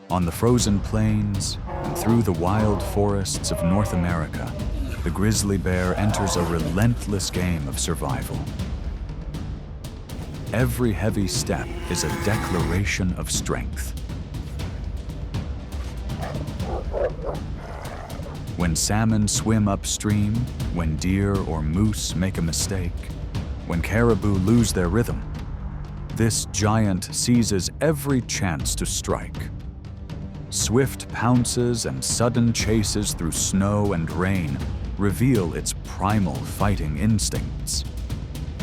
On the frozen plains and through the wild forests of North America, the grizzly bear enters a relentless game of survival. Every heavy step is a declaration of strength. When salmon swim upstream, when deer or moose make a mistake, when caribou lose their rhythm, this giant seizes every chance to strike. Swift pounces and sudden chases through snow and rain reveal its primal fighting instincts.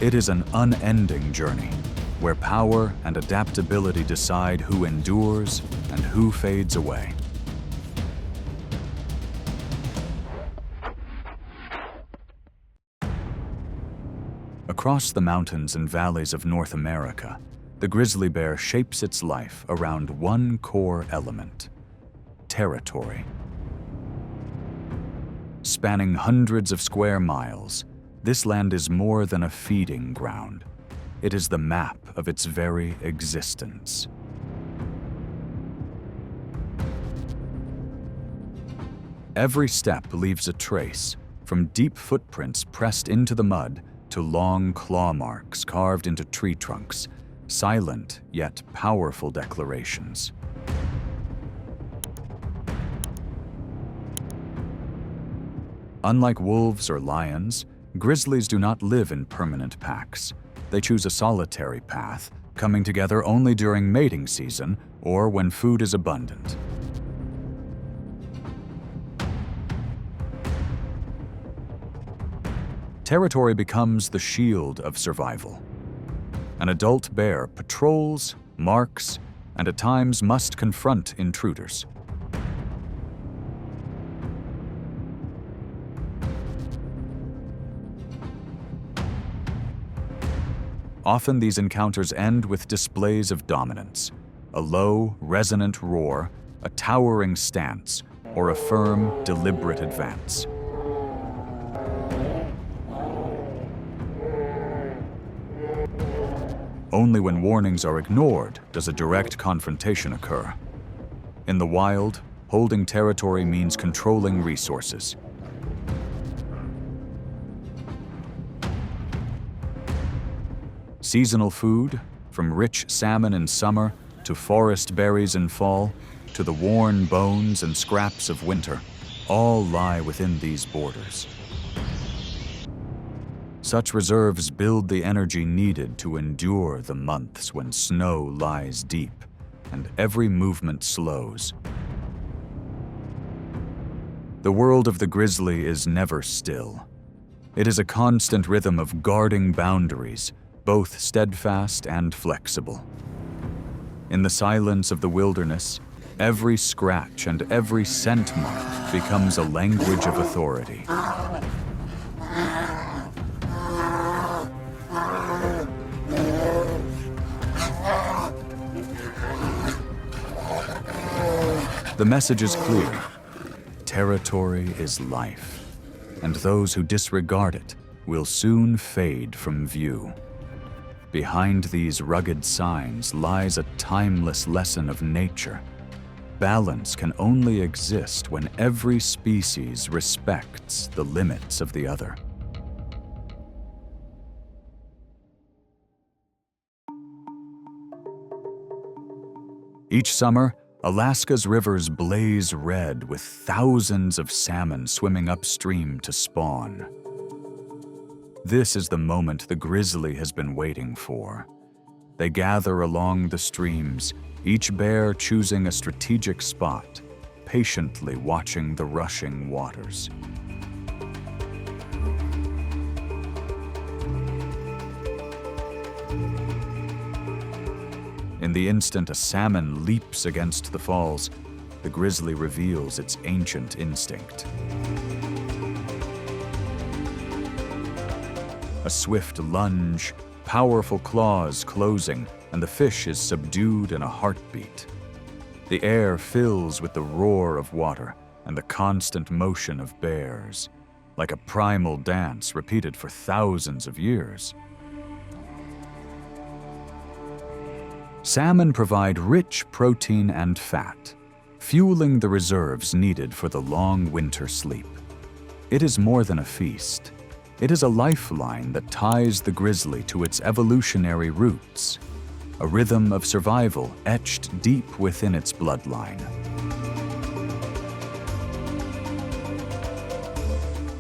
It is an unending journey, where power and adaptability decide who endures and who fades away. Across the mountains and valleys of North America, the grizzly bear shapes its life around one core element: territory. Spanning hundreds of square miles, this land is more than a feeding ground. It is the map of its very existence. Every step leaves a trace, from deep footprints pressed into the mud to long claw marks carved into tree trunks, silent yet powerful declarations. Unlike wolves or lions, grizzlies do not live in permanent packs. They choose a solitary path, coming together only during mating season or when food is abundant. Territory becomes the shield of survival. An adult bear patrols, marks, and at times must confront intruders. Often these encounters end with displays of dominance: a low, resonant roar, a towering stance, or a firm, deliberate advance. Only when warnings are ignored does a direct confrontation occur. In the wild, holding territory means controlling resources. Seasonal food, from rich salmon in summer to forest berries in fall, to the worn bones and scraps of winter, all lie within these borders. Such reserves build the energy needed to endure the months when snow lies deep and every movement slows. The world of the grizzly is never still. It is a constant rhythm of guarding boundaries, both steadfast and flexible. In the silence of the wilderness, every scratch and every scent mark becomes a language of authority. The message is clear: territory is life, and those who disregard it will soon fade from view. Behind these rugged signs lies a timeless lesson of nature. Balance can only exist when every species respects the limits of the other. Each summer, Alaska's rivers blaze red with thousands of salmon swimming upstream to spawn. This is the moment the grizzly has been waiting for. They gather along the streams, each bear choosing a strategic spot, patiently watching the rushing waters. In the instant a salmon leaps against the falls, the grizzly reveals its ancient instinct. A swift lunge, powerful claws closing, and the fish is subdued in a heartbeat. The air fills with the roar of water and the constant motion of bears, like a primal dance repeated for thousands of years. Salmon provide rich protein and fat, fueling the reserves needed for the long winter sleep. It is more than a feast. It is a lifeline that ties the grizzly to its evolutionary roots, a rhythm of survival etched deep within its bloodline.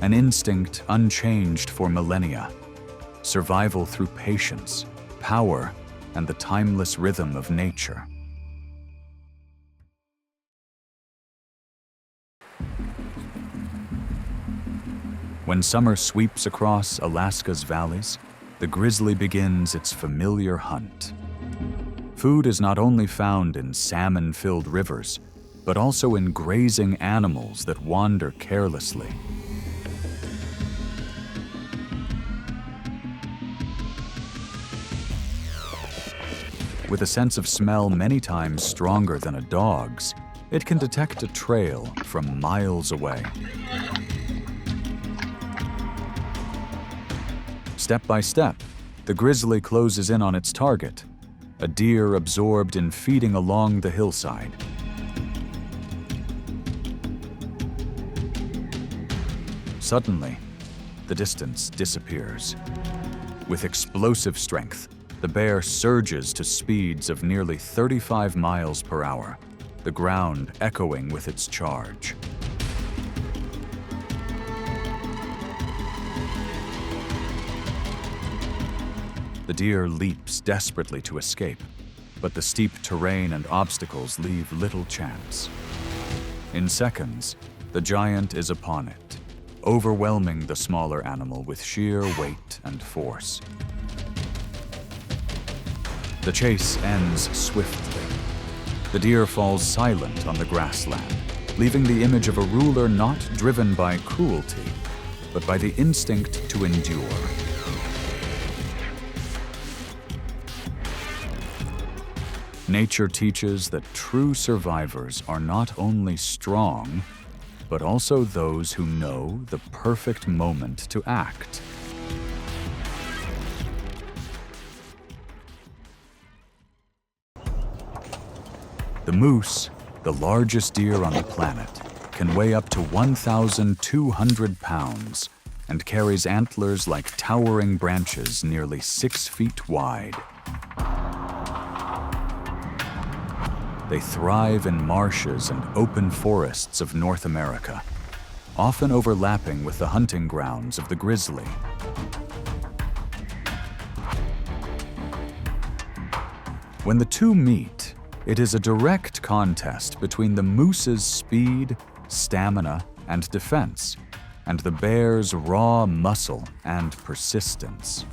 An instinct unchanged for millennia, survival through patience, power, and the timeless rhythm of nature. When summer sweeps across Alaska's valleys, the grizzly begins its familiar hunt. Food is not only found in salmon-filled rivers, but also in grazing animals that wander carelessly. With a sense of smell many times stronger than a dog's, it can detect a trail from miles away. Step by step, the grizzly closes in on its target, a deer absorbed in feeding along the hillside. Suddenly, the distance disappears. With explosive strength, the bear surges to speeds of nearly 35 miles per hour, the ground echoing with its charge. The deer leaps desperately to escape, but the steep terrain and obstacles leave little chance. In seconds, the giant is upon it, overwhelming the smaller animal with sheer weight and force. The chase ends swiftly. The deer falls silent on the grassland, leaving the image of a ruler not driven by cruelty, but by the instinct to endure. Nature teaches that true survivors are not only strong, but also those who know the perfect moment to act. The moose, the largest deer on the planet, can weigh up to 1,200 pounds and carries antlers like towering branches nearly 6 feet wide. They thrive in marshes and open forests of North America, often overlapping with the hunting grounds of the grizzly. When the two meet, it is a direct contest between the moose's speed, stamina, and defense, and the bear's raw muscle and persistence.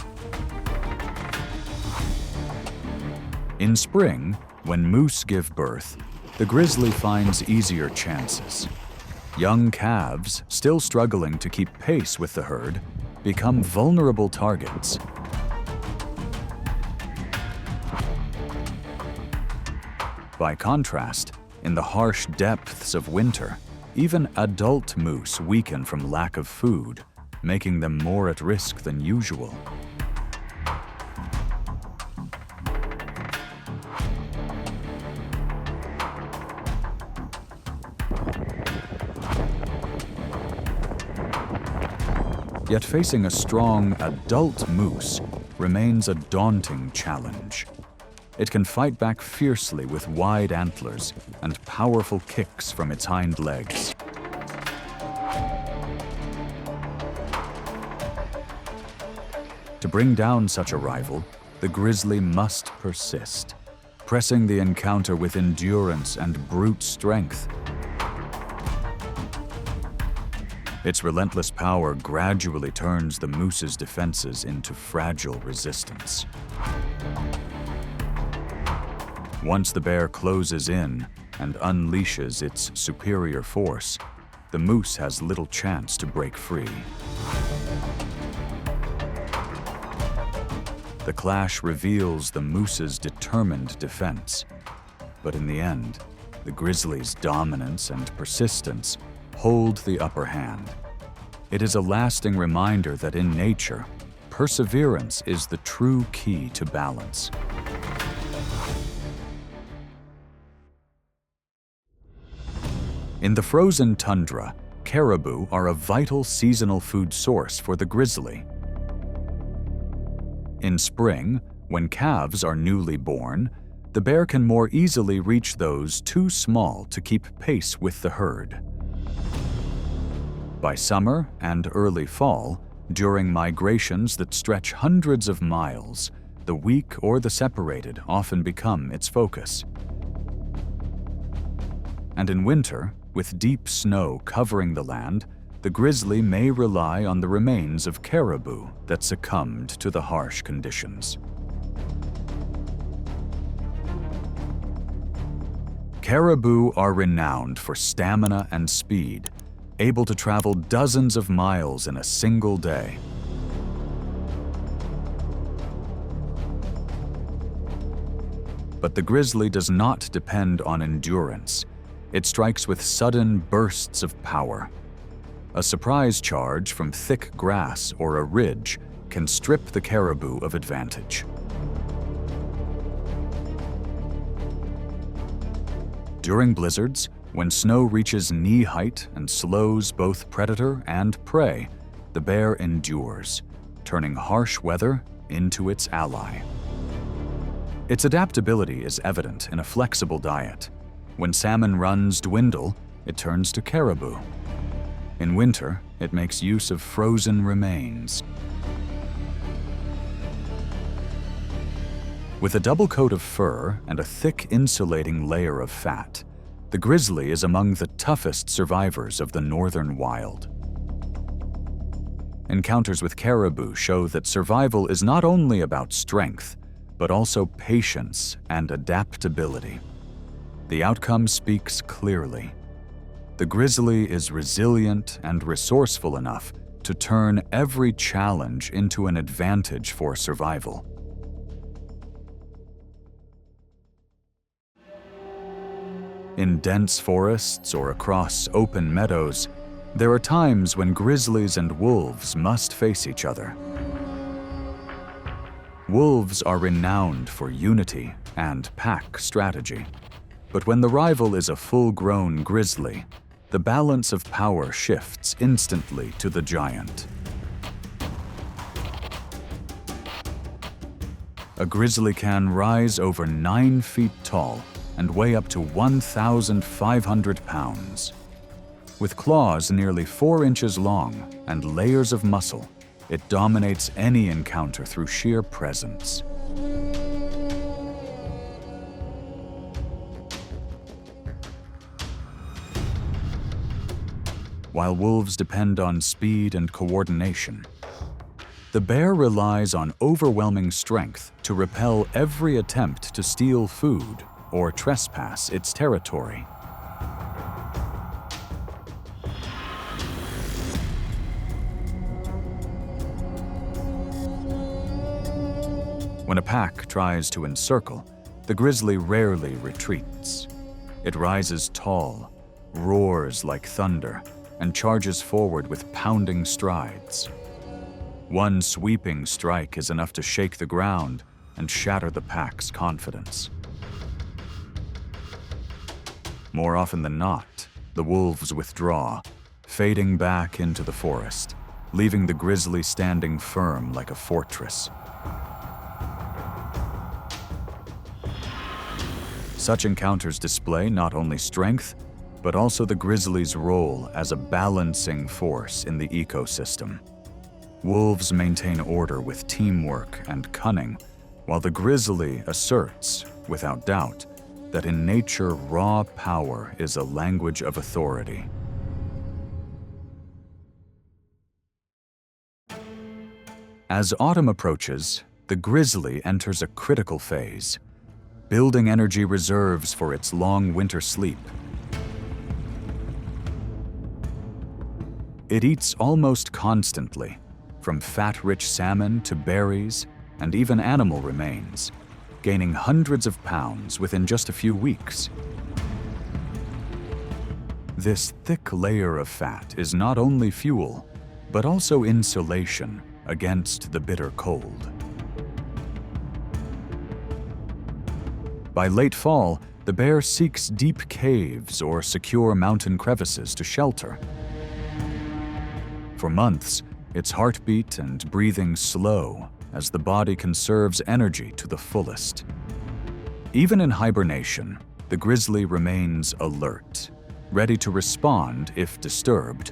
In spring, when moose give birth, the grizzly finds easier chances. Young calves, still struggling to keep pace with the herd, become vulnerable targets. By contrast, in the harsh depths of winter, even adult moose weaken from lack of food, making them more at risk than usual. Yet facing a strong adult moose remains a daunting challenge. It can fight back fiercely with wide antlers and powerful kicks from its hind legs. To bring down such a rival, the grizzly must persist, pressing the encounter with endurance and brute strength. Its relentless power gradually turns the moose's defenses into fragile resistance. Once the bear closes in and unleashes its superior force, the moose has little chance to break free. The clash reveals the moose's determined defense, but in the end, the grizzly's dominance and persistence hold the upper hand. It is a lasting reminder that in nature, perseverance is the true key to balance. In the frozen tundra, caribou are a vital seasonal food source for the grizzly. In spring, when calves are newly born, the bear can more easily reach those too small to keep pace with the herd. By summer and early fall, during migrations that stretch hundreds of miles, the weak or the separated often become its focus. And in winter, with deep snow covering the land, the grizzly may rely on the remains of caribou that succumbed to the harsh conditions. Caribou are renowned for stamina and speed, able to travel dozens of miles in a single day. But the grizzly does not depend on endurance. It strikes with sudden bursts of power. A surprise charge from thick grass or a ridge can strip the caribou of advantage. During blizzards, when snow reaches knee height and slows both predator and prey, the bear endures, turning harsh weather into its ally. Its adaptability is evident in a flexible diet. When salmon runs dwindle, it turns to caribou. In winter, it makes use of frozen remains. With a double coat of fur and a thick insulating layer of fat, the grizzly is among the toughest survivors of the northern wild. Encounters with caribou show that survival is not only about strength, but also patience and adaptability. The outcome speaks clearly. The grizzly is resilient and resourceful enough to turn every challenge into an advantage for survival. In dense forests or across open meadows, there are times when grizzlies and wolves must face each other. Wolves are renowned for unity and pack strategy. But when the rival is a full-grown grizzly, the balance of power shifts instantly to the giant. A grizzly can rise over 9 feet tall and weigh up to 1,500 pounds. With claws nearly 4 inches long and layers of muscle, it dominates any encounter through sheer presence. While wolves depend on speed and coordination, the bear relies on overwhelming strength to repel every attempt to steal food or trespass its territory. When a pack tries to encircle, the grizzly rarely retreats. It rises tall, roars like thunder, and charges forward with pounding strides. One sweeping strike is enough to shake the ground and shatter the pack's confidence. More often than not, the wolves withdraw, fading back into the forest, leaving the grizzly standing firm like a fortress. Such encounters display not only strength, but also the grizzly's role as a balancing force in the ecosystem. Wolves maintain order with teamwork and cunning, while the grizzly asserts, without doubt, that in nature raw power is a language of authority. As autumn approaches, the grizzly enters a critical phase, building energy reserves for its long winter sleep. It eats almost constantly, from fat-rich salmon to berries and even animal remains, gaining hundreds of pounds within just a few weeks. This thick layer of fat is not only fuel, but also insulation against the bitter cold. By late fall, the bear seeks deep caves or secure mountain crevices to shelter. For months, its heartbeat and breathing slow as the body conserves energy to the fullest. Even in hibernation, the grizzly remains alert, ready to respond if disturbed,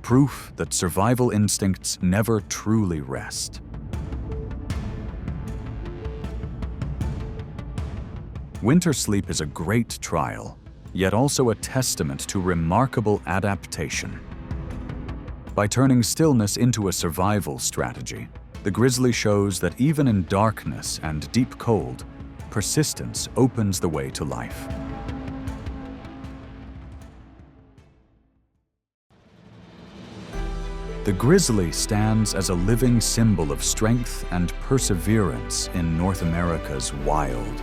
proof that survival instincts never truly rest. Winter sleep is a great trial, yet also a testament to remarkable adaptation. By turning stillness into a survival strategy, the grizzly shows that even in darkness and deep cold, persistence opens the way to life. The grizzly stands as a living symbol of strength and perseverance in North America's wild.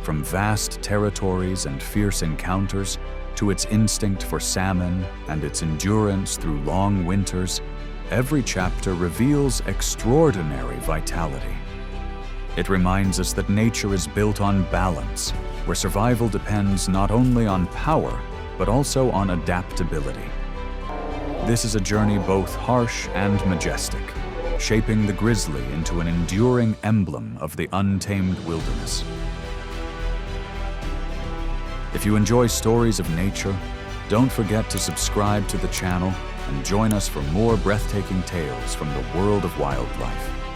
From vast territories and fierce encounters to its instinct for salmon and its endurance through long winters, every chapter reveals extraordinary vitality. It reminds us that nature is built on balance, where survival depends not only on power, but also on adaptability. This is a journey both harsh and majestic, shaping the grizzly into an enduring emblem of the untamed wilderness. If you enjoy stories of nature, don't forget to subscribe to the channel and join us for more breathtaking tales from the world of wildlife.